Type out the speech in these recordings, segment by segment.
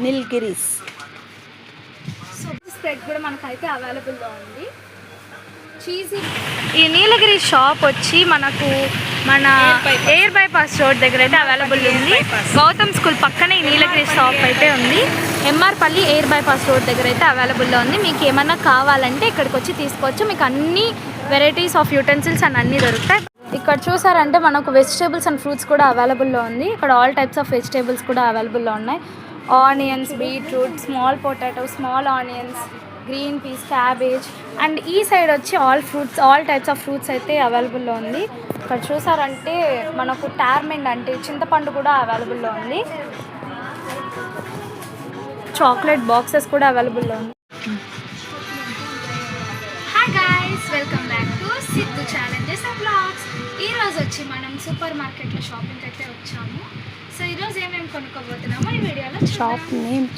Nilgiris. So spread కూడా మనకైతే అవైలబుల్లో ఉంది. చీజీ. ఈ నీలగిరి షాప్ వచ్చి మనకు మన ఎయిర్ బైపాస్ రోడ్ దగ్గర అయితే అవైలబుల్ ఉంది. గౌతమ్ స్కూల్ పక్కనే ఈ నీలగిరి షాప్ అయితే ఉంది. ఎంఆర్పల్లి ఎయిర్ బైపాస్ రోడ్ దగ్గర అయితే అవైలబుల్లో ఉంది. మీకు ఏమన్నా కావాలంటే ఇక్కడికి వచ్చి తీసుకోవచ్చు. మీకు అన్ని వెరైటీస్ ఆఫ్ యూటెన్సిల్స్ అండ్ అన్నీ దొరుకుతాయి. ఇక్కడ చూసారంటే మనకు వెజిటేబుల్స్ అండ్ ఫ్రూట్స్ కూడా అవైలబుల్లో ఉంది. ఇక్కడ ఆల్ టైప్స్ ఆఫ్ వెజిటేబుల్స్ కూడా అవైలబుల్లో ఉన్నాయి. Onions, beetroot, small potato, small onions, green peas, cabbage and ఈ సైడ్ వచ్చి ఆల్ టైప్స్ ఆఫ్ ఫ్రూట్స్ అయితే అవైలబుల్లో ఉంది. ఇక్కడ చూసారంటే మనకు టార్మెంట్ అంటే చింతపండు కూడా అవైలబుల్లో ఉంది. చాక్లెట్ బాక్సెస్ కూడా అవైలబుల్లో ఉంది. Hi guys, welcome back to Siddhu challenges and blogs. ఈరోజు వచ్చి మనం సూపర్ మార్కెట్లో షాపింగ్ అయితే వచ్చాము. సో ఈరోజు ఏమేమి కొనుక్కోబోతున్నామో ఈ వీడియోలో షాప్ నేమ్.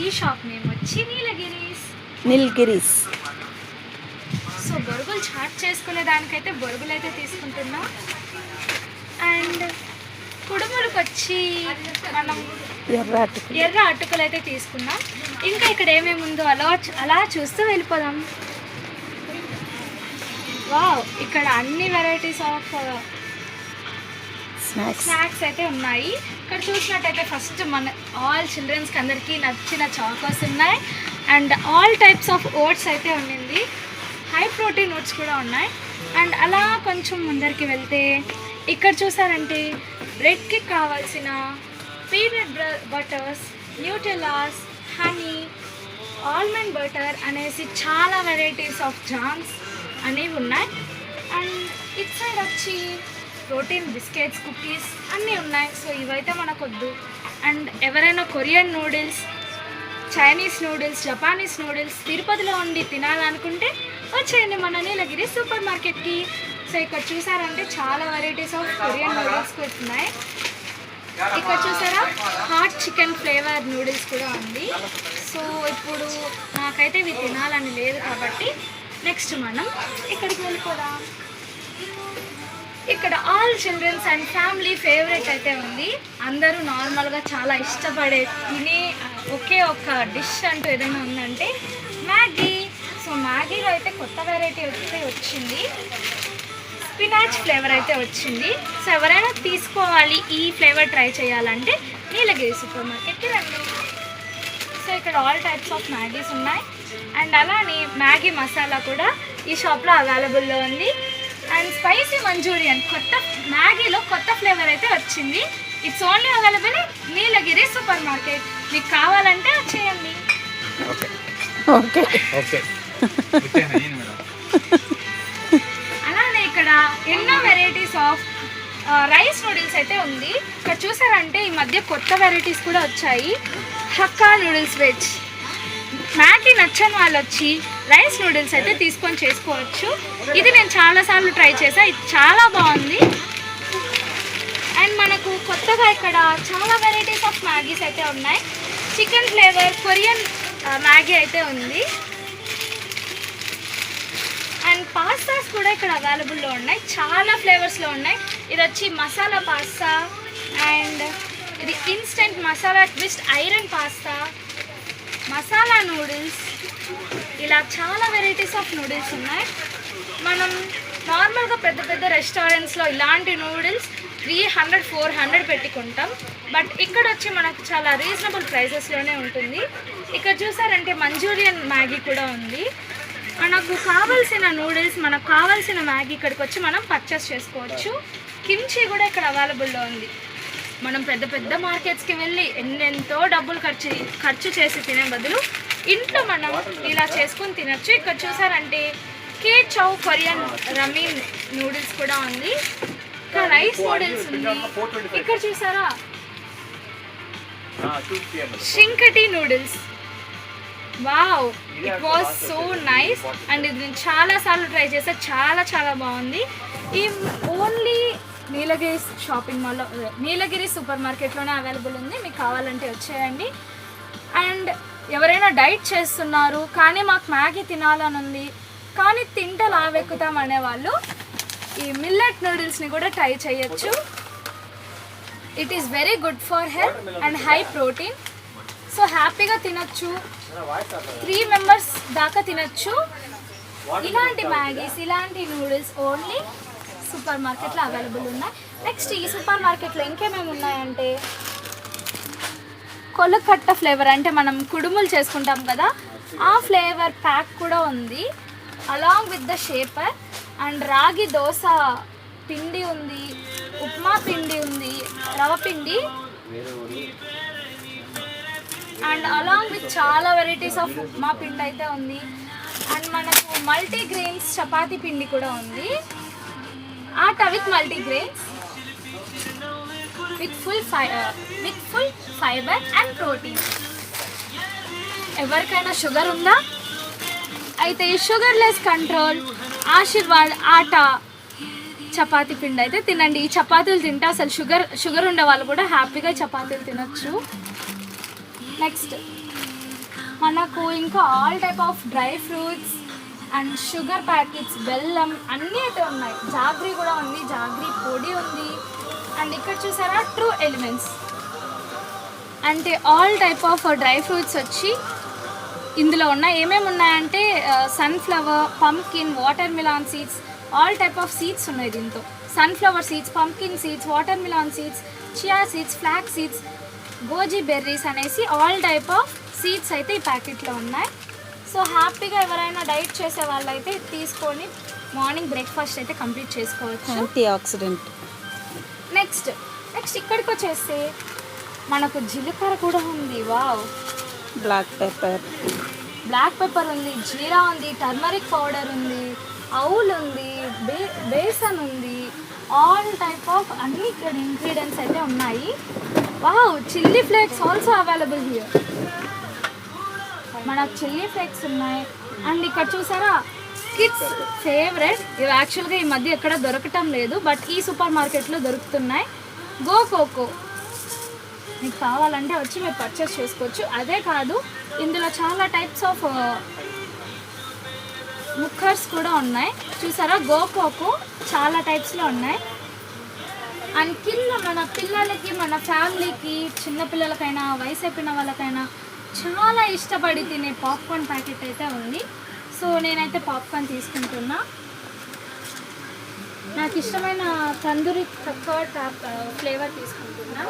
ఈ షాప్ నేమ్ వచ్చి నీలగిరీస్. సో బొరుగులు చాట్ చేసుకునే దానికైతే బొరుగులు అయితే తీసుకుంటున్నాం. అండ్ కుడుములకు వచ్చి మనం ఎర్ర అటుకులు అయితే తీసుకున్నాం. ఇంకా ఇక్కడ ఏమేమి ఉందో అలా చూస్తూ వెళ్ళిపోదాం. వావ్, ఇక్కడ అన్ని వెరైటీస్ ఆఫ్ స్నాక్స్ అయితే ఉన్నాయి. ఇక్కడ చూసినట్టయితే ఫస్ట్ మన ఆల్ చిల్డ్రన్స్కి అందరికీ నచ్చిన చాకోస్ ఉన్నాయి. And all types of votes అయితే ఉండింది. హై ప్రోటీన్ ఓట్స్ కూడా ఉన్నాయి. అండ్ అలా కొంచెం ముందరికి వెళ్తే ఇక్కడ చూసారంటే బ్రెడ్కి కావాల్సిన peanut butters, Nutellas, honey, almond butter అనేసి చాలా వెరైటీస్ ఆఫ్ జామ్స్ అనేవి ఉన్నాయి. అండ్ ఇట్ సైడ్ వచ్చి ప్రోటీన్ బిస్కెట్స్, కుకీస్ అన్నీ ఉన్నాయి. సో ఇవైతే మనకొద్దు. అండ్ ఎవరైనా Korean noodles, Chinese noodles, Japanese noodles తిరుపతిలో ఉండి తినాలనుకుంటే వచ్చేయండి మన నీలగిరి సూపర్ మార్కెట్కి. సో ఇక్కడ చూసారంటే చాలా వెరైటీస్ ఆఫ్ కొరియన్ నూడిల్స్ కూడా ఉన్నాయి. ఇక్కడ చూసారా హాట్ చికెన్ ఫ్లేవర్ నూడిల్స్ కూడా ఉంది. సో ఇప్పుడు నాకైతే ఇవి తినాలని లేదు కాబట్టి నెక్స్ట్ మనం ఇక్కడికి వెళ్ళిపోదాం. ఇక్కడ all childrens and family favourite అయితే ఉంది. అందరూ నార్మల్గా చాలా ఇష్టపడే తినే ఒకే ఒక డిష్ అంటూ ఏదైనా ఉందంటే మ్యాగీ. సో మ్యాగీలో అయితే కొత్త వెరైటీ అయితే వచ్చింది, స్పినాచ్ ఫ్లేవర్ అయితే వచ్చింది. సో ఎవరైనా తీసుకోవాలి, ఈ ఫ్లేవర్ ట్రై చేయాలంటే నీలగిరి సూపర్ మార్కెట్కి రండి. సో ఇక్కడ ఆల్ టైప్స్ ఆఫ్ మ్యాగీస్ ఉన్నాయి. అండ్ అలానే మ్యాగీ మసాలా కూడా ఈ షాప్లో అవైలబుల్లో ఉంది. అండ్ స్పైసీ మంచూరియన్ మ్యాగీలో కొత్త ఫ్లేవర్ అయితే వచ్చింది. It's only available Nilgiri super market. మీకు కావాలంటే వచ్చేయండి. అలానే ఇక్కడ ఎన్నో వెరైటీస్ ఆఫ్ రైస్ నూడిల్స్ అయితే ఉంది. ఇక్కడ చూసారంటే ఈ మధ్య కొత్త వెరైటీస్ కూడా వచ్చాయి. Hakka noodles veg. మ్యాగీ నచ్చని వాళ్ళు వచ్చి రైస్ నూడిల్స్ అయితే తీసుకొని చేసుకోవచ్చు. ఇది నేను చాలాసార్లు ట్రై చేసా, ఇది చాలా బాగుంది. అండ్ మనకు కొత్తగా ఇక్కడ చాలా వెరైటీస్ ఆఫ్ మ్యాగీస్ అయితే ఉన్నాయి. చికెన్ ఫ్లేవర్ కొరియన్ మ్యాగీ అయితే ఉంది. అండ్ పాస్తాస్ కూడా ఇక్కడ అవైలబుల్లో ఉన్నాయి. చాలా ఫ్లేవర్స్లో ఉన్నాయి. ఇది వచ్చి మసాలా పాస్తా అండ్ ఇది instant masala twist iron pasta, masala noodles, ఇలా చాలా వెరైటీస్ ఆఫ్ నూడిల్స్ ఉన్నాయి. మనం నార్మల్గా పెద్ద పెద్ద రెస్టారెంట్స్లో ఇలాంటి నూడిల్స్ 300-400 పెట్టుకుంటాం. బట్ ఇక్కడ వచ్చి మనకు చాలా రీజనబుల్ ప్రైసెస్లోనే ఉంటుంది. ఇక్కడ చూసారంటే మంచూరియన్ మ్యాగీ కూడా ఉంది. మనకు కావాల్సిన నూడిల్స్, మనకు కావాల్సిన మ్యాగీ ఇక్కడికి వచ్చి మనం పర్చేస్ చేసుకోవచ్చు. కిమ్చీ కూడా ఇక్కడ అవైలబుల్లో ఉంది. మనం పెద్ద పెద్ద మార్కెట్స్కి వెళ్ళి ఎంతో డబ్బులు ఖర్చు చేసి తినే బదులు ఇంట్లో మనం ఇలా చేసుకుని తినచ్చు. ఇక్కడ చూసారంటే కే చౌ కొరియన్ రమీన్ నూడిల్స్ కూడా ఉంది. ఇక్కడ రైస్ నూడిల్స్ ఉంది. ఇక్కడ చూసారా షింకటి noodles. Wow, it was so nice. And ఇది నేను చాలాసార్లు ట్రై చేసా, చాలా చాలా బాగుంది. ఈ ఓన్లీ నీలగిరి షాపింగ్ మాల్లో, నీలగిరి సూపర్ మార్కెట్లోనే అవైలబుల్ ఉంది. మీకు కావాలంటే వచ్చేయండి. అండ్ ఎవరైనా డైట్ చేస్తున్నారు కానీ మాకు మ్యాగీ తినాలని ఉంది కానీ తింటే లావెక్కుతాం అనేవాళ్ళు ఈ మిల్లెట్ నూడిల్స్ని కూడా ట్రై చేయొచ్చు. It is very good for health and high protein. So హ్యాపీగా తినొచ్చు, 3 మెంబర్స్ దాకా తినొచ్చు. ఇలాంటి మ్యాగీస్, ఇలాంటి నూడిల్స్ ఓన్లీ సూపర్ మార్కెట్లో అవైలబుల్ ఉన్నాయి. నెక్స్ట్ ఈ సూపర్ మార్కెట్లో ఇంకేమేమి ఉన్నాయంటే కొలకట్ట ఫ్లేవర్, అంటే మనం కుడుములు చేసుకుంటాం కదా, ఆ ఫ్లేవర్ ప్యాక్ కూడా ఉంది along with the shaper. And రాగి దోశ పిండి ఉంది, ఉప్మా పిండి ఉంది, రవ పిండి, అండ్ అలాంగ్ విత్ చాలా వెరైటీస్ ఆఫ్ ఉప్మా పిండి అయితే ఉంది. అండ్ మనకు మల్టీగ్రెయిన్స్ చపాతీ పిండి కూడా ఉంది, atta with multigrains with full fibre and protein. ఎవరికైనా షుగర్ ఉందా అయితే షుగర్లెస్ కంట్రోల్ ఆశీర్వాద్ ఆటా చపాతీ పిండి అయితే తినండి. ఈ చపాతీలు తింటే అసలు షుగర్ ఉండే వాళ్ళు కూడా హ్యాపీగా చపాతీలు తినొచ్చు. నెక్స్ట్ మనకు ఇంకా all type of dry fruits and sugar packets, బెల్లం అన్నీ అయితే ఉన్నాయి. జాగ్రీ కూడా ఉంది, జాగ్రీ పొడి ఉంది. అండ్ ఇక్కడ చూసారా ట్రూ ఎలిమెంట్స్, అంటే all type of dry fruits వచ్చి ఇందులో ఉన్నాయి. ఏమేమి ఉన్నాయంటే sunflower, pumpkin, water melon seeds, all type of seeds ఉన్నాయి దీంతో. Sunflower seeds, pumpkin seeds, water melon seeds, chia seeds, flax seeds, goji berries అనేసి ఆల్ టైప్ ఆఫ్ సీడ్స్ అయితే ఈ ప్యాకెట్లో ఉన్నాయి. సో హ్యాపీగా ఎవరైనా డైట్ చేసే వాళ్ళైతే తీసుకొని మార్నింగ్ బ్రేక్ఫాస్ట్ అయితే కంప్లీట్ చేసుకోవచ్చు. Anti oxidant. నెక్స్ట్ ఇక్కడికి వచ్చేస్తే మనకు జీలకర్ర కూడా ఉంది. వావ్. బ్లాక్ పెప్పర్ ఉంది, జీరా ఉంది, టర్మరిక్ పౌడర్ ఉంది, అవుల్ ఉంది, బేసన్ ఉంది, ఆల్ టైప్ ఆఫ్ అన్ని ఇక్కడ ఇంగ్రీడియంట్స్ అయితే ఉన్నాయి. Wow. Chilli flakes also available here. మనకు చిల్లీ ఫ్లేక్స్ ఉన్నాయి. అండ్ ఇక్కడ చూసారా కిడ్స్ ఫేవరెట్, ఇవి యాక్చువల్గా ఈ మధ్య ఎక్కడ దొరకటం లేదు, బట్ ఈ సూపర్ మార్కెట్లో దొరుకుతున్నాయి. గో కోకో మీకు కావాలంటే వచ్చి మీరు పర్చేస్ చేసుకోవచ్చు. అదే కాదు, ఇందులో చాలా టైప్స్ ఆఫ్ ముక్కర్స్ కూడా ఉన్నాయి. చూసారా గో కోకో చాలా టైప్స్లో ఉన్నాయి. అండ్ కింద మన పిల్లలకి, మన ఫ్యామిలీకి, చిన్నపిల్లలకైనా వయసు అయిపోయిన వాళ్ళకైనా చాలా ఇష్టపడి తినే పాప్కార్న్ ప్యాకెట్ అయితే ఉంది. సో నేనైతే పాప్కార్న్ తీసుకుంటున్నా. నాకు ఇష్టమైన తందూరి కర్డ్ ఫ్లేవర్ తీసుకుంటున్నా.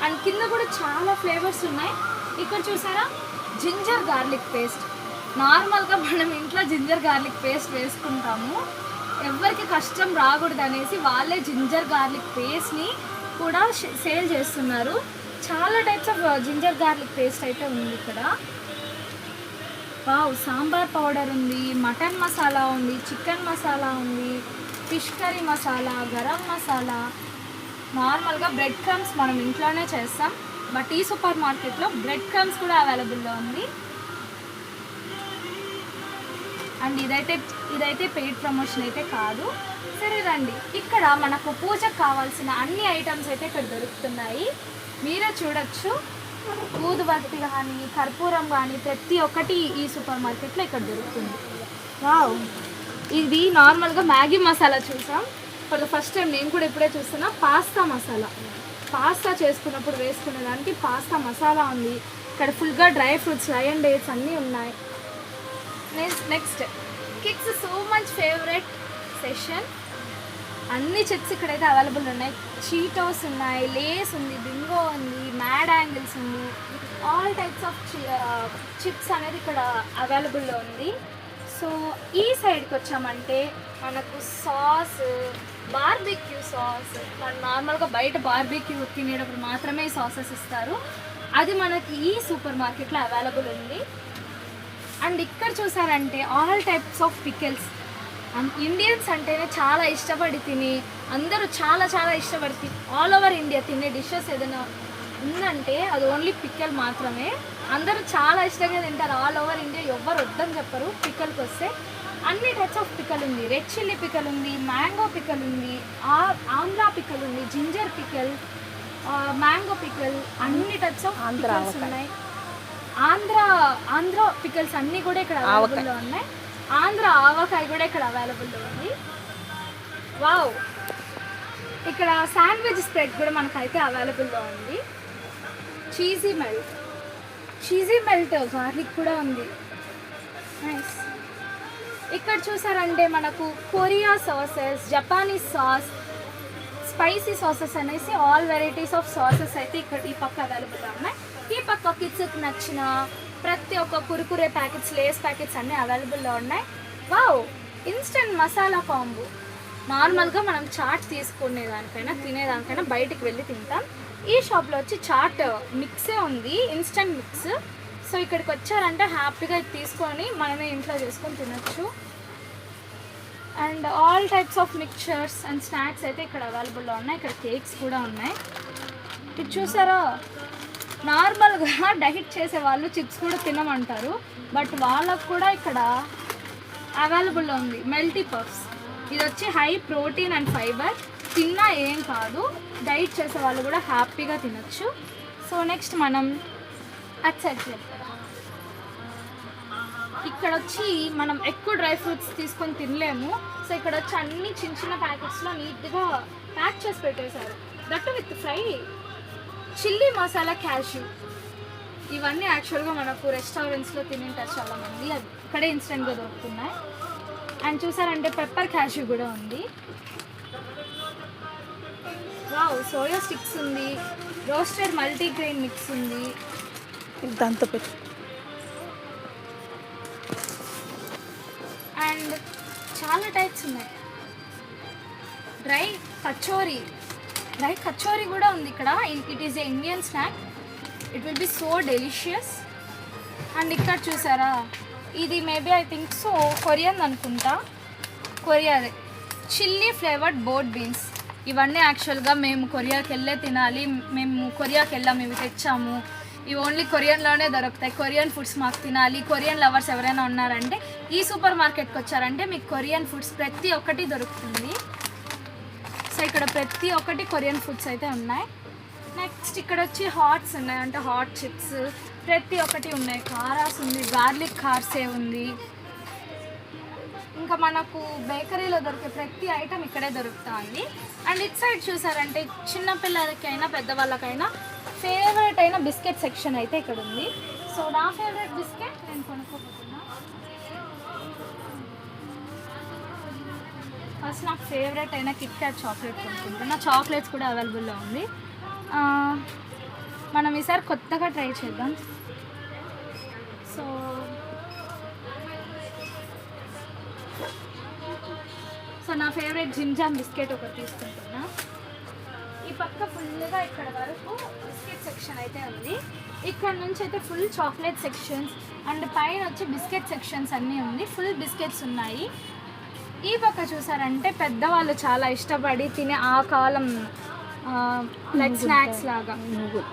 అండ్ కింద కూడా చాలా ఫ్లేవర్స్ ఉన్నాయి. ఇక్కడ చూసారా జింజర్ గార్లిక్ పేస్ట్. నార్మల్గా మనం ఇంట్లో జింజర్ గార్లిక్ పేస్ట్ వేసుకుంటాము, ఎవరికి కష్టం రాకూడదు అనేసి వాళ్ళే జింజర్ గార్లిక్ పేస్ట్ని కూడా సేల్ చేస్తున్నారు. చాలా types of ginger garlic paste అయితే ఉంది ఇక్కడ. వావ్. సాంబార్ పౌడర్ ఉంది, మటన్ మసాలా ఉంది, చికెన్ మసాలా ఉంది, ఫిష్ కర్రీ మసాలా, గరం మసాలా. నార్మల్గా బ్రెడ్ క్రమ్స్ మనం ఇంట్లోనే చేస్తాం, బట్ ఈ సూపర్ మార్కెట్లో బ్రెడ్ క్రమ్స్ కూడా అవైలబుల్లో ఉంది. అండ్ ఇదైతే పెయిడ్ ప్రమోషన్ అయితే కాదు. సరే రండి, ఇక్కడ మనకు పూజకు కావాల్సిన అన్ని ఐటమ్స్ అయితే ఇక్కడ దొరుకుతున్నాయి. మీరే చూడొచ్చు. ఊదుబత్తి కానీ, కర్పూరం కానీ ప్రతి ఒక్కటి ఈ సూపర్ మార్కెట్లో ఇక్కడ దొరుకుతుంది. వావ్. ఇది నార్మల్గా మ్యాగీ మసాలా చూసాం, ఫర్ ద ఫస్ట్ టైం నేను కూడా ఇప్పుడే చూస్తున్నా. పాస్తా మసాలా, పాస్తా చేసుకున్నప్పుడు వేసుకునే దానికి పాస్తా మసాలా ఉంది. ఇక్కడ ఫుల్గా డ్రై ఫ్రూట్స్, లయన్ డేట్స్ అన్నీ ఉన్నాయి. Next kids so much favourite session. అన్ని చిప్స్ ఇక్కడైతే అవైలబుల్ ఉన్నాయి. చీటోస్ ఉన్నాయి, లేస్ ఉంది, బింగో ఉంది, మ్యాడ్ యాంగిల్స్ ఉంది, ఆల్ టైప్స్ ఆఫ్ చిప్స్ అనేది ఇక్కడ అవైలబుల్లో ఉంది. సో ఈ సైడ్కి వచ్చామంటే మనకు సాస్, బార్బిక్యూ సాస్. మనం నార్మల్గా బయట బార్బిక్యూ తినేటప్పుడు మాత్రమే సాసెస్ ఇస్తారు, అది మనకి ఈ సూపర్ మార్కెట్లో అవైలబుల్ ఉంది. అండ్ ఇక్కడ చూసారంటే all types of pickles. Indians అంటేనే చాలా ఇష్టపడి తిని, అందరూ చాలా చాలా ఇష్టపడి ఆల్ ఓవర్ ఇండియా తినే డిషెస్ ఏదైనా ఉందంటే అది ఓన్లీ పిక్కల్ మాత్రమే. అందరూ చాలా ఇష్టంగా తింటారు ఆల్ ఓవర్ ఇండియా, ఎవ్వరు వద్దని చెప్పరు. పిక్కల్కి వస్తే అన్ని టైప్స్ ఆఫ్ పిక్కల్ ఉంది. రెడ్ చిల్లీ పిక్కల్ ఉంది, మ్యాంగో పిక్కల్ ఉంది, ఆమ్లా పిక్కల్ ఉంది, జింజర్ పిక్కల్, మ్యాంగో పిక్కల్, అన్ని టైప్స్ ఆఫ్ పిక్కల్స్ ఉన్నాయి. ఆంధ్ర పికల్స్ అన్నీ కూడా ఇక్కడ అవైలబుల్లో ఉన్నాయి. ఆంధ్ర ఆవకాయ కూడా ఇక్కడ అవైలబుల్లో ఉంది. వావ్. ఇక్కడ శాండ్విచ్ స్ప్రెడ్ కూడా మనకైతే అవైలబుల్లో ఉంది. Cheesy melt. Cheesy melt garlic కూడా ఉంది. నైస్. ఇక్కడ చూసారంటే మనకు Korea sauces, Japanese sauce, spicy sauces అనేసి ఆల్ వెరైటీస్ ఆఫ్ సాసెస్ అయితే ఇక్కడ ఈ పక్క అవైలబుల్గా ఉన్నాయి. ఈ పక్క కిడ్స్కి నచ్చిన ప్రతి ఒక్క కురుకురే ప్యాకెట్స్, లేస్ ప్యాకెట్స్ అన్నీ అవైలబుల్లో ఉన్నాయి. Wow, instant masala combo. నార్మల్గా మనం చాట్ తీసుకునేదానికైనా తినేదానికైనా బయటికి వెళ్ళి తింటాం. ఈ షాప్లో వచ్చి చాట్ మిక్సే ఉంది, ఇన్స్టెంట్ మిక్స్. సో ఇక్కడికి వచ్చారంటే హ్యాపీగా ఇది తీసుకొని మనమే ఇంట్లో చేసుకొని తినచ్చు. And all types of mixtures and snacks అయితే ఇక్కడ అవైలబుల్లో ఉన్నాయి. ఇక్కడ కేక్స్ కూడా ఉన్నాయి. ఇది చూసారా, నార్మల్గా డైట్ చేసే వాళ్ళు చిప్స్ కూడా తినమంటారు, బట్ వాళ్ళకు కూడా ఇక్కడ అవైలబుల్లో ఉంది మెల్టీ పఫ్స్. ఇది వచ్చి హై ప్రోటీన్ అండ్ ఫైబర్, తిన్నా ఏం కాదు, డైట్ చేసే వాళ్ళు కూడా హ్యాపీగా తినచ్చు. సో నెక్స్ట్ మనం అచ్చట్ చెప్తాం. ఇక్కడ వచ్చి మనం ఎక్కువ డ్రై ఫ్రూట్స్ తీసుకొని తినలేము. సో ఇక్కడ వచ్చి అన్ని చిన్న చిన్న ప్యాకెట్స్లో నీట్గా ప్యాక్ చేసి పెట్టేశారు. That with fry chilli masala cashew. ఇవన్నీ యాక్చువల్గా మనకు రెస్టారెంట్స్లో తినింటారు చాలామంది, అది ఇక్కడే ఇన్స్టెంట్గా దొరుకుతున్నాయి. అండ్ చూసారంటే పెప్పర్ క్యాష్యూ కూడా ఉంది. వావ్, సోయా స్టిక్స్ ఉంది, రోస్టెడ్ మల్టీగ్రెయిన్ మిక్స్ ఉంది. దాంతో పెట్టు. అండ్ చాలా టైప్స్ ఉన్నాయి. డ్రై కచోరీ కూడా ఉంది ఇక్కడ. It is a Indian snack, it will be so delicious. And ఇక్కడ చూసారా, ఇది maybe I think so Korean అనుకుంటా, కొరియాదే చిల్లీ ఫ్లేవర్డ్ బోట్ బీన్స్. ఇవన్నీ యాక్చువల్గా మేము కొరియాకి వెళ్ళే తినాలి, మేము కొరియాకి వెళ్ళాము, ఇవి తెచ్చాము, ఇవి ఓన్లీ కొరియన్లోనే దొరుకుతాయి, కొరియన్ ఫుడ్స్ మాకు తినాలి. కొరియన్ లవర్స్ ఎవరైనా ఉన్నారంటే ఈ సూపర్ మార్కెట్కి వచ్చారంటే మీకు కొరియన్ ఫుడ్స్ ప్రతి ఒక్కటి దొరుకుతుంది. సో ఇక్కడ ప్రతి ఒక్కటి కొరియన్ ఫుడ్స్ అయితే ఉన్నాయి. నెక్స్ట్ ఇక్కడ వచ్చి హాట్స్ ఉన్నాయి, అంటే హాట్ చిప్స్ ప్రతి ఒక్కటి ఉన్నాయి. కారాస్ ఉంది, గార్లిక్ కార్సే ఉంది. ఇంకా మనకు బేకరీలో దొరికే ప్రతి ఐటమ్ ఇక్కడే దొరుకుతుంది. అండ్ ఇట్ సైడ్ చూసారంటే చిన్నపిల్లలకైనా పెద్దవాళ్ళకైనా ఫేవరెట్ అయిన బిస్కెట్ సెక్షన్ అయితే ఇక్కడ ఉంది. సో నా ఫేవరెట్ బిస్కెట్ నేను కొనుక్కోబోతున్నా. ఫస్ట్ నాకు ఫేవరెట్ అయిన కిట్ క్యాట్ చాక్లెట్ కొనుక్కుంటున్నా. చాక్లెట్స్ కూడా అవైలబుల్లో ఉంది. మనం ఈసారి కొత్తగా ట్రై చేద్దాం. సో నా ఫేవరెట్ జిమ్ జామ్ బిస్కెట్ ఒకటి తీసుకుంటున్నా. ఈ పక్క ఫుల్గా ఇక్కడ వరకు బిస్కెట్ సెక్షన్ అయితే ఉంది. ఇక్కడ నుంచి అయితే ఫుల్ చాక్లెట్ సెక్షన్స్ అండ్ పైన వచ్చి బిస్కెట్ సెక్షన్స్ అన్నీ ఉంది. ఫుల్ బిస్కెట్స్ ఉన్నాయి. ఈ పక్క చూసారంటే పెద్దవాళ్ళు చాలా ఇష్టపడి తినే ఆ కాలం లైక్ స్నాక్స్ లాగా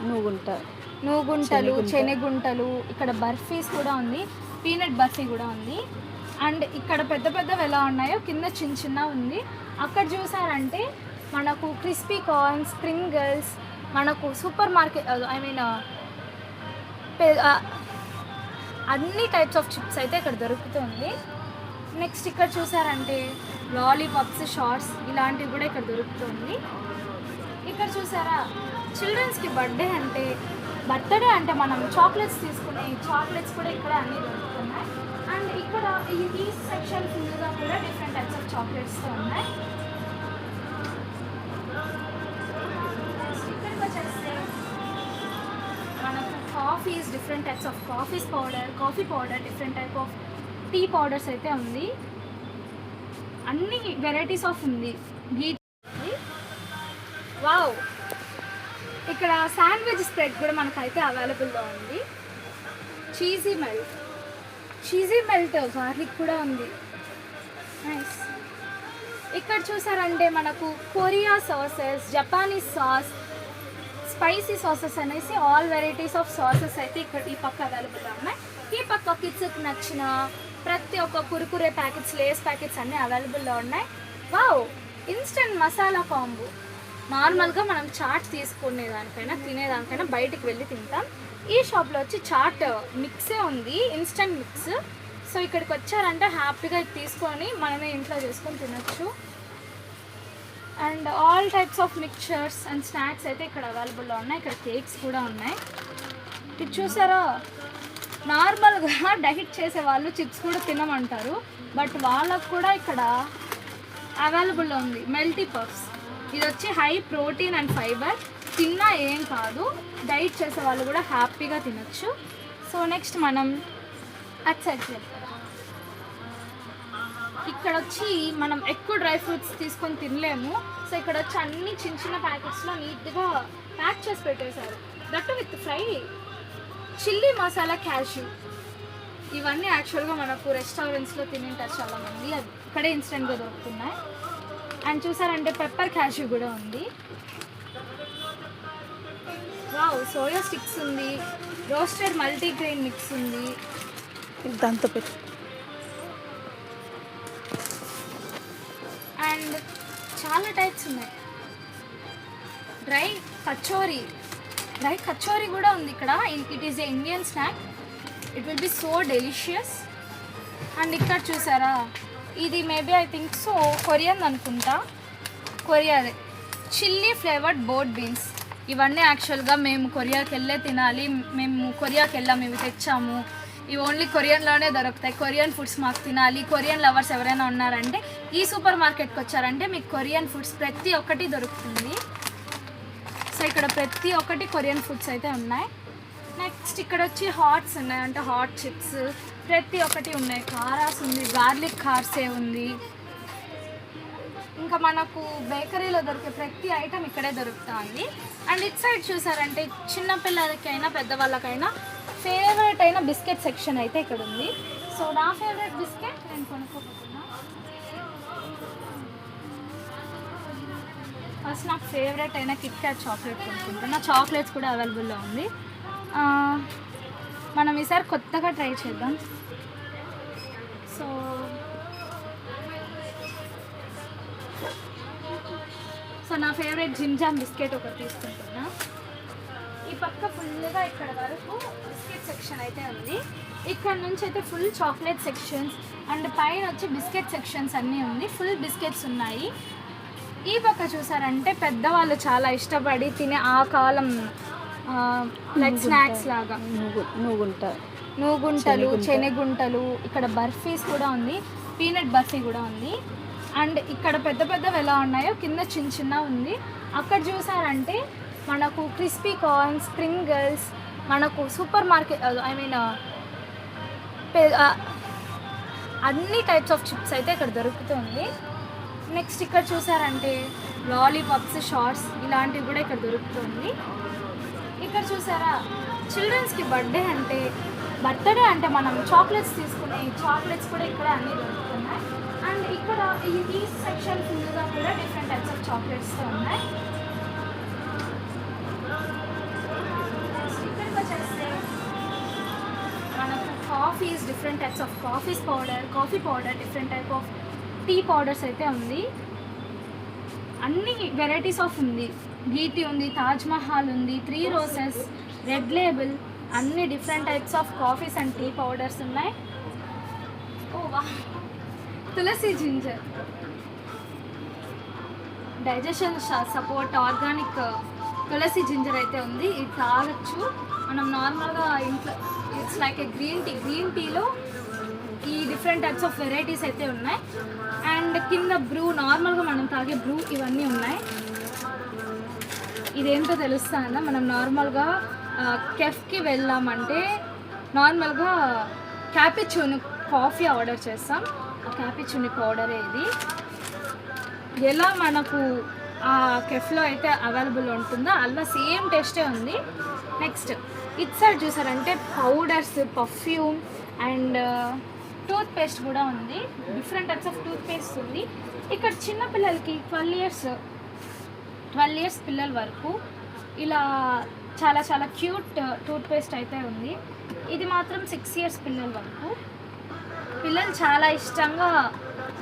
నూగుంటలు, శనగుంటలు, ఇక్కడ బర్ఫీస్ కూడా ఉంది, పీనట్ బర్ఫీ కూడా ఉంది. అండ్ ఇక్కడ పెద్ద పెద్దవి ఎలా ఉన్నాయో కింద చిన్న చిన్న ఉంది. అక్కడ చూసారంటే మనకు క్రిస్పీ కార్న్, స్ప్రింగిల్స్, మనకు సూపర్ మార్కెట్ ఐ మీన్ అన్ని టైప్స్ ఆఫ్ చిప్స్ అయితే ఇక్కడ దొరుకుతుంది. నెక్స్ట్ ఇక్కడ చూసారంటే లాలీపాప్స్, షార్ట్స్ ఇలాంటివి కూడా ఇక్కడ దొరుకుతుంది. ఇక్కడ చూసారా, చిల్డ్రన్స్కి బర్త్డే అంటే మనం చాక్లెట్స్ తీసుకునే చాక్లెట్స్ కూడా ఇక్కడ అన్నీ దొరుకుతున్నాయి. అండ్ ఇక్కడ ఈ సెక్షన్ ఫుల్గా కూడా డిఫరెంట్ టైప్స్ ఆఫ్ చాక్లెట్స్తో ఉన్నాయి. ఇక్కడికి వచ్చేస్తే మనకు coffees, different types of coffee powder, different type of tea powders అయితే ఉంది. అన్ని వెరైటీస్ ఆఫ్ ఉంది. ఘీ. వావ్, ఇక్కడ శాండ్విచ్ స్ప్రెడ్ కూడా మనకైతే అవైలబుల్లో ఉంది. చీజీ మెల్ట్ గార్లిక్ కూడా ఉంది. నైస్. ఇక్కడ చూసారంటే మనకు Korea sauces, Japanese sauce, spicy sauces అనేసి ఆల్ వెరైటీస్ ఆఫ్ సాసెస్ అయితే ఇక్కడ ఈ పక్క అవైలబుల్గా ఉన్నాయి. ఈ పక్క కిడ్స్కి నచ్చిన ప్రతి ఒక్క కురుకురే ప్యాకెట్స్, లేస్ ప్యాకెట్స్ అన్నీ అవైలబుల్లో ఉన్నాయి. Wow, instant masala combo. నార్మల్గా మనం చాట్ తీసుకునేదానికైనా తినేదానికైనా బయటికి వెళ్ళి తింటాం. ఈ షాప్లో వచ్చి చాట్ మిక్సే ఉంది, ఇన్స్టెంట్ మిక్స్. సో ఇక్కడికి వచ్చారంటే హ్యాపీగా ఇది తీసుకొని మనమే ఇంట్లో చేసుకొని తినచ్చు. And all types of mixtures and snacks అయితే ఇక్కడ అవైలబుల్లో ఉన్నాయి. ఇక్కడ కేక్స్ కూడా ఉన్నాయి. ఇది చూసారా, నార్మల్గా డైట్ చేసే వాళ్ళు చిప్స్ కూడా తినమంటారు, బట్ వాళ్ళకు కూడా ఇక్కడ అవైలబుల్లో ఉంది మెల్టీ పఫ్స్. ఇది వచ్చి హై ప్రోటీన్ అండ్ ఫైబర్, తిన్నా ఏం కాదు, డైట్ చేసే వాళ్ళు కూడా హ్యాపీగా తినచ్చు. సో నెక్స్ట్ మనం అటు సైడ్కి వెళ్తాం. ఇక్కడ వచ్చి మనం ఎక్కువ డ్రై ఫ్రూట్స్ తీసుకొని తినలేము, సో ఇక్కడ వచ్చి అన్ని చిన్న చిన్న ప్యాకెట్స్లో నీట్గా ప్యాక్ చేసి పెట్టేశారు. That with fry chilli masala cashew. ఇవన్నీ యాక్చువల్గా మనకు రెస్టారెంట్స్లో తినింటారు చాలామంది, అది ఇక్కడే ఇన్స్టెంట్గా దొరుకుతున్నాయి. అండ్ చూసారంటే పెప్పర్ క్యాష్యూ కూడా ఉంది. వావ్, సోయా స్టిక్స్ ఉంది, రోస్టెడ్ మల్టీగ్రెయిన్ మిక్స్ ఉంది. దాంతో పెట్టు. అండ్ చాలా టైప్స్ ఉన్నాయి. డ్రై కచోరీ కూడా ఉంది ఇక్కడ. It is a Indian snack, it will be so delicious. And ఇక్కడ చూసారా, ఇది maybe I think so Korean అనుకుంటా, కొరియాదే చిల్లీ ఫ్లేవర్డ్ బోట్ బీన్స్. ఇవన్నీ యాక్చువల్గా మేము కొరియాకి వెళ్ళే తినాలి, మేము కొరియాకి వెళ్ళాము, ఇవి తెచ్చాము, ఇవి ఓన్లీ కొరియన్లోనే దొరుకుతాయి, కొరియన్ ఫుడ్స్ మాకు తినాలి. కొరియన్ లవర్స్ ఎవరైనా ఉన్నారంటే ఈ సూపర్ మార్కెట్కి వచ్చారంటే మీకు కొరియన్ ఫుడ్స్ ప్రతి ఒక్కటి దొరుకుతుంది. సో ఇక్కడ ప్రతి ఒక్కటి కొరియన్ ఫుడ్స్ అయితే ఉన్నాయి. నెక్స్ట్ ఇక్కడ వచ్చి హాట్స్ ఉన్నాయి, అంటే హాట్ చిప్స్ ప్రతి ఒక్కటి ఉన్నాయి. కారాస్ ఉంది, గార్లిక్ కార్సే ఉంది. ఇంకా మనకు బేకరీలో దొరికే ప్రతి ఐటెం ఇక్కడే దొరుకుతుంది. అండ్ ఇట్ సైడ్ చూసారంటే చిన్నపిల్లలకైనా పెద్దవాళ్ళకైనా ఫేవరెట్ అయిన బిస్కెట్ సెక్షన్ అయితే ఇక్కడ ఉంది. సో నా ఫేవరెట్ బిస్కెట్ నేను కొనుక్కోబోతున్నా. ఫస్ట్ నాకు ఫేవరెట్ అయిన కిట్ క్యాట్ చాక్లెట్ కొనుక్కుంటున్నా. చాక్లెట్స్ కూడా అవైలబుల్లో ఉంది. మనం ఈసారి కొత్తగా ట్రై చేద్దాం. సో నా ఫేవరెట్ జిమ్ జామ్ బిస్కెట్ ఒకటి తీసుకుంటున్నా. ఈ పక్క ఫుల్గా ఇక్కడ వరకు బిస్కెట్ సెక్షన్ అయితే ఉంది. ఇక్కడ నుంచి అయితే ఫుల్ చాక్లెట్ సెక్షన్స్ అండ్ పైన వచ్చి బిస్కెట్ సెక్షన్స్ అన్నీ ఉంది. ఫుల్ బిస్కెట్స్ ఉన్నాయి. ఈ పక్క చూసారంటే పెద్దవాళ్ళు చాలా ఇష్టపడి తినే ఆ కాలం లైక్ స్నాక్స్ లాగా నూగుంటలు, శనగుంటలు, ఇక్కడ బర్ఫీస్ కూడా ఉంది, పీనట్ బర్ఫీ కూడా ఉంది. అండ్ ఇక్కడ పెద్ద పెద్దవి ఎలా ఉన్నాయో కింద చిన్న చిన్న ఉంది. అక్కడ చూసారంటే మనకు క్రిస్పీ కార్న్, స్ప్రింగిల్స్, మనకు సూపర్ మార్కెట్ ఐ మీన్ అన్ని టైప్స్ ఆఫ్ చిప్స్ అయితే ఇక్కడ దొరుకుతుంది. నెక్స్ట్ ఇక్కడ చూసారంటే లాలీపాప్స్, షార్ట్స్ ఇలాంటివి కూడా ఇక్కడ దొరుకుతుంది. ఇక్కడ చూసారా, చిల్డ్రన్స్కి బర్త్డే అంటే మనం చాక్లెట్స్ తీసుకునే చాక్లెట్స్ కూడా ఇక్కడ అన్నీ దొరుకుతున్నాయి. అండ్ ఇక్కడ ఈ సెక్షన్ ఫుల్గా కూడా డిఫరెంట్ టైప్స్ ఆఫ్ చాక్లెట్స్తో ఉన్నాయి. ఇక్కడికి వచ్చేస్తే మనకు coffees, different types of coffee powder, different type of tea powders అయితే ఉంది. అన్ని వెరైటీస్ ఆఫ్ ఉంది. గీటీ ఉంది, తాజ్ మహల్ ఉంది, 3 Roses, రెడ్ లేబుల్, అన్ని different types of coffees and tea powders ఉన్నాయి. Oh wow, Tulsi ginger, digestion support organic Tulsi ginger అయితే ఉంది. ఇది తాగొచ్చు మనం నార్మల్గా ఇంట్లో. ఇట్స్ లైక్ ఏ గ్రీన్ టీలో ఈ డిఫరెంట్ టైప్స్ ఆఫ్ వెరైటీస్ అయితే ఉన్నాయి. అండ్ కింద బ్రూ, నార్మల్గా మనం తాగే బ్రూ ఇవన్నీ ఉన్నాయి. ఇదేంటో తెలుస్తుందా, మనం నార్మల్గా కెఫ్కి వెళ్ళామంటే నార్మల్గా క్యాపిచుని కాఫీ ఆర్డర్ చేస్తాం. ఆ క్యాపిచుని పౌడరే ఇది. ఎలా మనకు ఆ కెఫ్లో అయితే అవైలబుల్ ఉంటుందో అలా సేమ్ టేస్టే ఉంది. నెక్స్ట్ ఇట్ సైడ్ చూసారంటే powders, perfume and toothpaste కూడా ఉంది. Different types of toothpaste ఉంది. ఇక్కడ చిన్న పిల్లలకి 12 ఇయర్స్ పిల్లల వరకు ఇలా చాలా చాలా క్యూట్ టూత్ పేస్ట్ అయితే ఉంది. ఇది మాత్రం 6 ఇయర్స్ పిల్లల వరకు. పిల్లలు చాలా ఇష్టంగా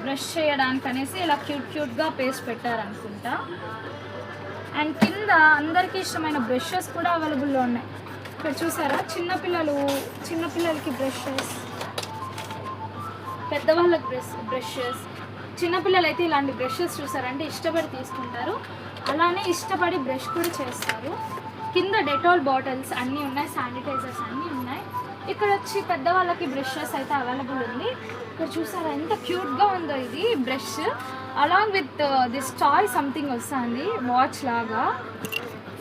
బ్రష్ చేయడానికి అనేసి ఇలా క్యూట్గా పేస్ట్ పెట్టారనుకుంటా. అండ్ కింద అందరికీ ఇష్టమైన బ్రషెస్ కూడా అవైలబుల్లో ఉన్నాయి. ఇక్కడ చూసారా, చిన్నపిల్లలకి బ్రషెస్, పెద్దవాళ్ళకి బ్రషెస్. చిన్నపిల్లలు అయితే ఇలాంటి బ్రషెస్ చూసారంటే ఇష్టపడి తీసుకుంటారు, అలానే ఇష్టపడి బ్రష్ కూడా చేస్తారు. కింద డెటాల్ బాటిల్స్ అన్నీ ఉన్నాయి, శానిటైజర్స్ అన్నీ ఉన్నాయి. ఇక్కడ వచ్చి పెద్దవాళ్ళకి బ్రషెస్ అయితే అవైలబుల్ ఉంది. ఇక్కడ చూసారా ఎంత క్యూట్గా ఉందో ఇది brush, along with this toy something వస్తుంది వాచ్ లాగా.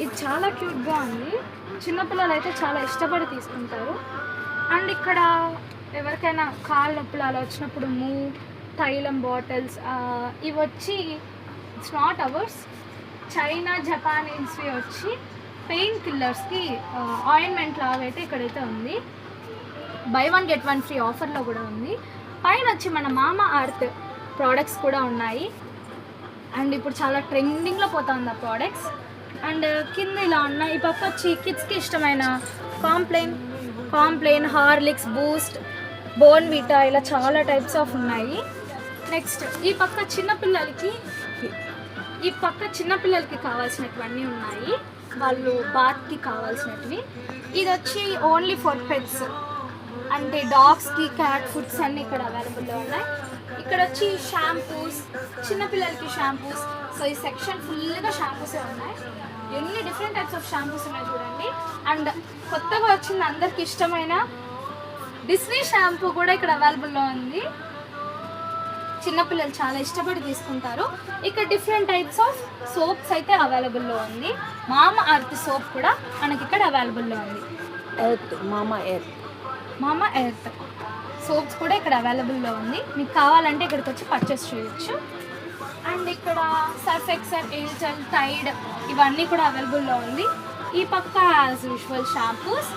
ఇది చాలా క్యూట్గా ఉంది, చిన్నపిల్లలు అయితే చాలా ఇష్టపడి తీసుకుంటారు. అండ్ ఇక్కడ ఎవరికైనా కాళ్ళ నొప్పులు అలా వచ్చినప్పుడు తైలం బాటిల్స్, ఇవి వచ్చి ఇట్స్ నాట్ అవర్స్, చైనా జపానీస్వి వచ్చి పెయిన్ కిల్లర్స్కి ఆయింట్మెంట్ లాగా అయితే ఇక్కడైతే ఉంది. బై 1 get 1 ఫ్రీ ఆఫర్లో కూడా ఉంది. పైన వచ్చి మన మామా అర్త్ ప్రోడక్ట్స్ కూడా ఉన్నాయి. అండ్ ఇప్పుడు చాలా ట్రెండింగ్లో పోతుంది ఆ ప్రోడక్ట్స్. అండ్ కింద ఇలా ఉన్నాయి. ఈ పక్క వచ్చి కిడ్స్కి ఇష్టమైన కాంప్లైన్, హార్లిక్స్, బూస్ట్, బోర్న్విటా ఇలా చాలా టైప్స్ ఆఫ్ ఉన్నాయి. నెక్స్ట్ ఈ పక్క చిన్నపిల్లలకి కావాల్సినటువన్నీ ఉన్నాయి, వాళ్ళు బాత్కి కావాల్సినవి. ఇది వచ్చి ఓన్లీ ఫర్ పెట్స్, అంటే డాగ్స్కి క్యాట్ ఫుడ్స్ అన్నీ ఇక్కడ అవైలబుల్లో ఉన్నాయి. ఇక్కడ వచ్చి షాంపూస్, చిన్నపిల్లలకి షాంపూస్. సో ఈ సెక్షన్ ఫుల్గా షాంపూసే ఉన్నాయి. ఎన్ని డిఫరెంట్ టైప్స్ ఆఫ్ షాంపూస్ ఉన్నాయి చూడండి. అండ్ కొత్తగా వచ్చింది అందరికి ఇష్టమైన డిస్నీ షాంపూ కూడా ఇక్కడ అవైలబుల్లో ఉంది. చిన్నపిల్లలు చాలా ఇష్టపడి తీసుకుంటారు. ఇక్కడ డిఫరెంట్ టైప్స్ ఆఫ్ సోప్స్ అయితే అవైలబుల్లో ఉంది. మామా అర్త్ సోప్ కూడా మనకి ఇక్కడ అవైలబుల్లో ఉంది. మామా ఎర్త్ సోప్స్ కూడా ఇక్కడ అవైలబుల్లో ఉంది. మీకు కావాలంటే ఇక్కడికి వచ్చి పర్చేస్ చేయొచ్చు. అండ్ ఇక్కడ సర్ఫ్ ఎక్సెల్, ఎయిర్టెల్, టైడ్ ఇవన్నీ కూడా అవైలబుల్లో ఉంది. ఈ పక్క యాజ్ యూజువల్ షాంపూస్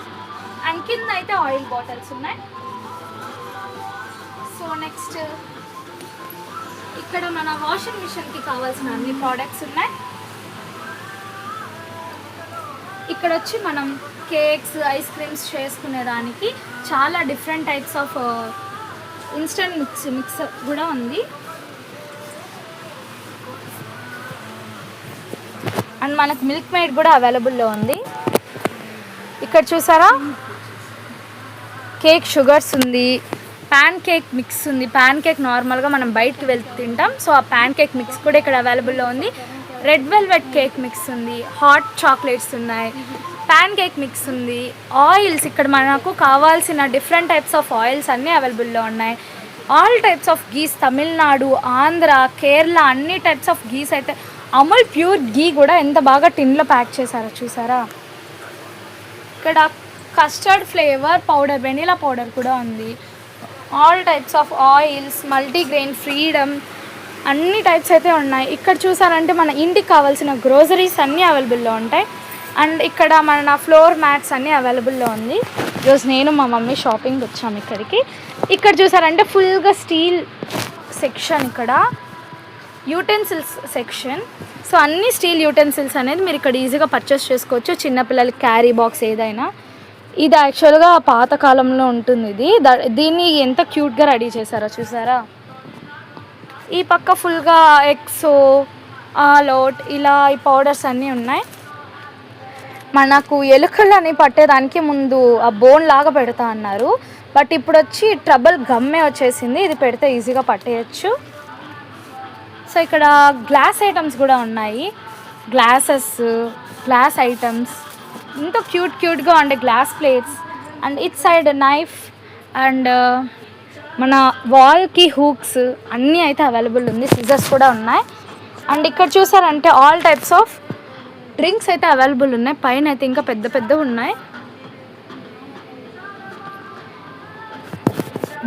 అండ్ కింద అయితే ఆయిల్ బాటిల్స్ ఉన్నాయి. సో నెక్స్ట్ ఇక్కడ మన వాషింగ్ మిషన్కి కావాల్సిన అన్ని ప్రోడక్ట్స్ ఉన్నాయి. ఇక్కడ వచ్చి మనం కేక్స్, ఐస్ క్రీమ్స్ చేసుకునేదానికి చాలా different types of instant mixer కూడా ఉంది. అండ్ మనకు మిల్క్ మేడ్ కూడా అవైలబుల్లో ఉంది. ఇక్కడ చూసారా కేక్ షుగర్స్ ఉంది, ప్యాన్ కేక్ మిక్స్ ఉంది. ప్యాన్ కేక్ నార్మల్గా మనం బయటకు వెళ్ళి తింటాం, సో ఆ ప్యాన్ కేక్ మిక్స్ కూడా ఇక్కడ అవైలబుల్లో ఉంది. రెడ్ వెల్వెట్ కేక్ మిక్స్ ఉంది, హాట్ చాక్లెట్స్ ఉన్నాయి, ప్యాన్ కేక్ మిక్స్ ఉంది. ఆయిల్స్ ఇక్కడ మనకు కావాల్సిన డిఫరెంట్ టైప్స్ ఆఫ్ ఆయిల్స్ అన్నీ అవైలబుల్లో ఉన్నాయి. All types of ghees, Tamil Nadu, Andhra, Kerala అన్ని టైప్స్ ఆఫ్ గీస్ అయితే, అమూల్ ప్యూర్ గీ కూడా ఎంత బాగా టిన్లో ప్యాక్ చేశారో చూసారా. ఇక్కడ custard flavour powder, vanilla powder కూడా ఉంది. All types of oils, multigrain, freedom అన్ని టైప్స్ అయితే ఉన్నాయి. ఇక్కడ చూసారంటే మన ఇంటికి కావాల్సిన గ్రోసరీస్ అన్నీ అవైలబుల్లో ఉంటాయి. అండ్ ఇక్కడ మన ఫ్లోర్ మ్యాట్స్ అన్నీ అవైలబుల్లో ఉంది. ఈరోజు నేను మా మమ్మీ షాపింగ్ వచ్చాము ఇక్కడికి. ఇక్కడ చూసారంటే ఫుల్గా స్టీల్ సెక్షన్, ఇక్కడ యూటెన్సిల్స్ సెక్షన్. సో అన్ని స్టీల్ యూటెన్సిల్స్ అనేది మీరు ఇక్కడ ఈజీగా పర్చేస్ చేసుకోవచ్చు. చిన్నపిల్లలకి క్యారీ బాక్స్ ఏదైనా. ఇది యాక్చువల్గా పాతకాలంలో ఉంటుంది. దీన్ని ఎంత క్యూట్గా రెడీ చేశారో చూసారా. ఈ పక్క ఫుల్గా ఎక్సో, ఆలోట్ ఇలా ఈ పౌడర్స్ అన్నీ ఉన్నాయి. మనకు ఎలుకలని పట్టేదానికి ముందు ఆ బోన్ లాగా పెడతా అన్నారు, బట్ ఇప్పుడు వచ్చి ట్రబుల్ గమ్మే వచ్చేసింది, ఇది పెడితే ఈజీగా పట్టేయచ్చు. సో ఇక్కడ గ్లాస్ ఐటమ్స్ కూడా ఉన్నాయి, గ్లాస్ ఐటమ్స్ ఎంతో క్యూట్గా ఉండే glass plates. And it side knife and మన వాల్కి హూక్స్ అన్నీ అయితే అవైలబుల్ ఉంది. సిజర్స్ కూడా ఉన్నాయి. అండ్ ఇక్కడ చూసారంటే ఆల్ టైప్స్ ఆఫ్ డ్రింక్స్ అయితే అవైలబుల్ ఉన్నాయి. పైన అయితే ఇంకా పెద్ద ఉన్నాయి.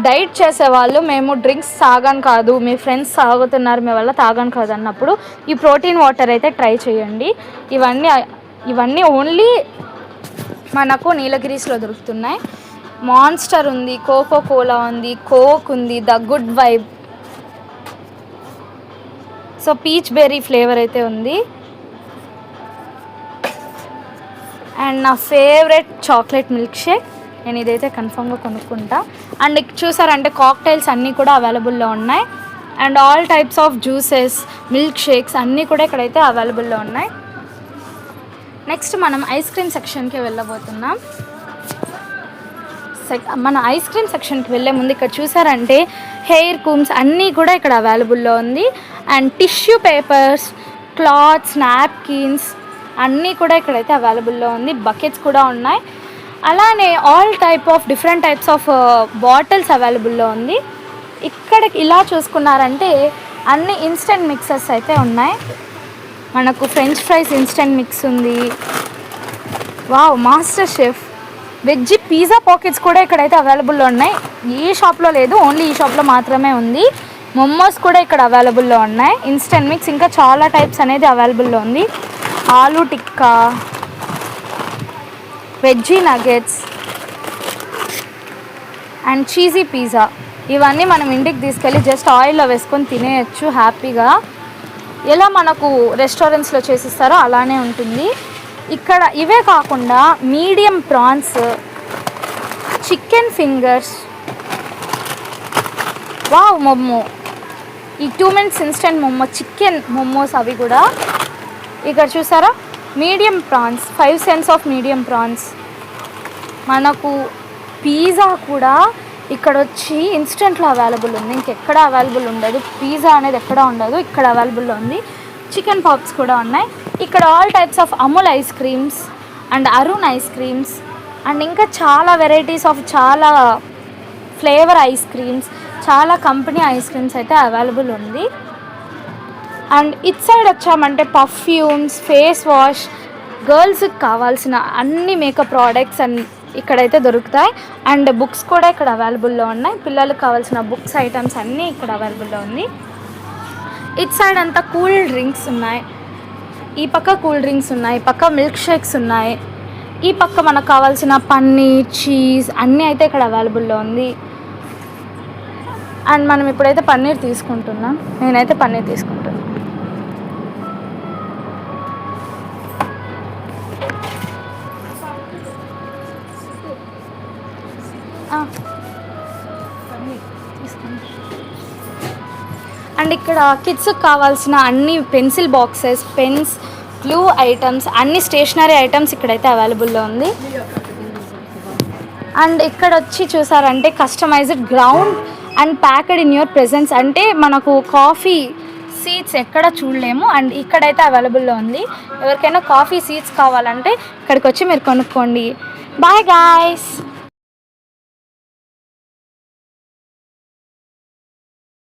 డైట్ చేసేవాళ్ళు మేము డ్రింక్స్ తాగాను కాదు, మీ ఫ్రెండ్స్ తాగుతున్నారు మీ వల్ల తాగాను కాదు అన్నప్పుడు ఈ ప్రోటీన్ వాటర్ అయితే ట్రై చేయండి. ఇవన్నీ ఓన్లీ మనకు నీలగిరీస్లో దొరుకుతున్నాయి. మాన్స్టర్ ఉంది, కోకో కోలా ఉంది, కోక్ ఉంది, the good vibe, so peach berry flavour అయితే ఉంది. అండ్ నా ఫేవరెట్ చాక్లెట్ మిల్క్ షేక్, నేను ఇదైతే కన్ఫామ్గా కొనుక్కుంటా. అండ్ చూసారంటే కాక్టైల్స్ అన్నీ కూడా అవైలబుల్లో ఉన్నాయి. And all types of juices, milk shakes అన్నీ కూడా ఇక్కడైతే అవైలబుల్లో ఉన్నాయి. నెక్స్ట్ మనం ఐస్ క్రీమ్ సెక్షన్కి వెళ్ళబోతున్నాం. మన ఐస్ క్రీమ్ సెక్షన్కి వెళ్ళే ముందు ఇక్కడ చూసారంటే హెయిర్ కూమ్స్ అన్నీ కూడా ఇక్కడ అవైలబుల్లో ఉంది. And tissue papers, clothes, napkins అన్నీ కూడా ఇక్కడైతే అవైలబుల్లో ఉంది. బకెట్స్ కూడా ఉన్నాయి. అలానే all type of different types of bottles అవైలబుల్లో ఉంది. ఇక్కడికి ఇలా చూసుకున్నారంటే అన్ని ఇన్స్టెంట్ మిక్సెస్ అయితే ఉన్నాయి. మనకు ఫ్రెంచ్ ఫ్రైస్ ఇన్స్టెంట్ మిక్స్ ఉంది. Wow, master chef veg pizza pockets కూడా ఇక్కడైతే అవైలబుల్లో ఉన్నాయి. ఏ షాప్లో లేదు, ఓన్లీ ఈ షాప్లో మాత్రమే ఉంది. మొమోస్ కూడా ఇక్కడ అవైలబుల్లో ఉన్నాయి. ఇన్స్టెంట్ మిక్స్ ఇంకా చాలా టైప్స్ అనేది అవైలబుల్లో ఉంది. Aloo tikka, veggie nuggets and cheesy pizza, ఇవన్నీ మనం ఇంటికి తీసుకెళ్ళి జస్ట్ ఆయిల్లో వేసుకొని తినేయచ్చు హ్యాపీగా. ఎలా మనకు రెస్టారెంట్స్లో చేసిస్తారో అలానే ఉంటుంది. ఇక్కడ ఇవే కాకుండా medium prawns, chicken fingers, wow momo, ఈ 2 minutes instant momo, chicken momos అవి కూడా ఇక్కడ చూసారా. Medium prawns, 5 cents off medium prawns. మనకు పిజ్జా కూడా ఇక్కడ వచ్చి ఇన్స్టెంట్లో అవైలబుల్ ఉంది. ఇంకెక్కడ అవైలబుల్ ఉండదు. పిజ్జా అనేది ఎక్కడ ఉండదు, ఇక్కడ అవైలబుల్లో ఉంది. చికెన్ పాప్స్ కూడా ఉన్నాయి. ఇక్కడ all types of Amul ice creams and Arun ice creams and ఇంకా చాలా వెరైటీస్ ఆఫ్ చాలా ఫ్లేవర్ ఐస్ క్రీమ్స్, చాలా కంపెనీ ఐస్ క్రీమ్స్ అయితే అవైలబుల్ ఉంది. అండ్ ఇట్ సైడ్ వచ్చామంటే పర్ఫ్యూమ్స్, ఫేస్ వాష్, గర్ల్స్కి కావాల్సిన అన్ని మేకప్ ప్రోడక్ట్స్ అండ్ ఇక్కడైతే దొరుకుతాయి. అండ్ బుక్స్ కూడా ఇక్కడ అవైలబుల్లో ఉన్నాయి. పిల్లలకు కావాల్సిన బుక్స్ ఐటమ్స్ అన్నీ ఇక్కడ అవైలబుల్లో ఉంది. ఇట్ సైడ్ అంతా కూల్ డ్రింక్స్ ఉన్నాయి. ఈ పక్క కూల్ డ్రింక్స్ ఉన్నాయి, ఈ పక్క మిల్క్ షేక్స్ ఉన్నాయి, ఈ పక్క మనకు కావాల్సిన పన్నీర్, చీజ్ అన్నీ అయితే ఇక్కడ అవైలబుల్లో ఉంది. అండ్ మనం ఇప్పుడైతే పన్నీర్ తీసుకుంటున్నాం. నేనైతే పన్నీర్ తీసుకుంటున్నాను. అండ్ ఇక్కడ కిడ్స్కి కావాల్సిన అన్ని pencil boxes, pens, glue items, అన్ని స్టేషనరీ ఐటమ్స్ ఇక్కడైతే అవైలబుల్లో ఉంది. అండ్ ఇక్కడ వచ్చి చూసారంటే customised ground and packed in your presence, అంటే మనకు కాఫీ సీట్స్ ఎక్కడ చూడలేము. అండ్ ఇక్కడైతే అవైలబుల్లో ఉంది. ఎవరికైనా కాఫీ సీట్స్ కావాలంటే ఇక్కడికి వచ్చి మీరు కొనుక్కోండి. Bye guys.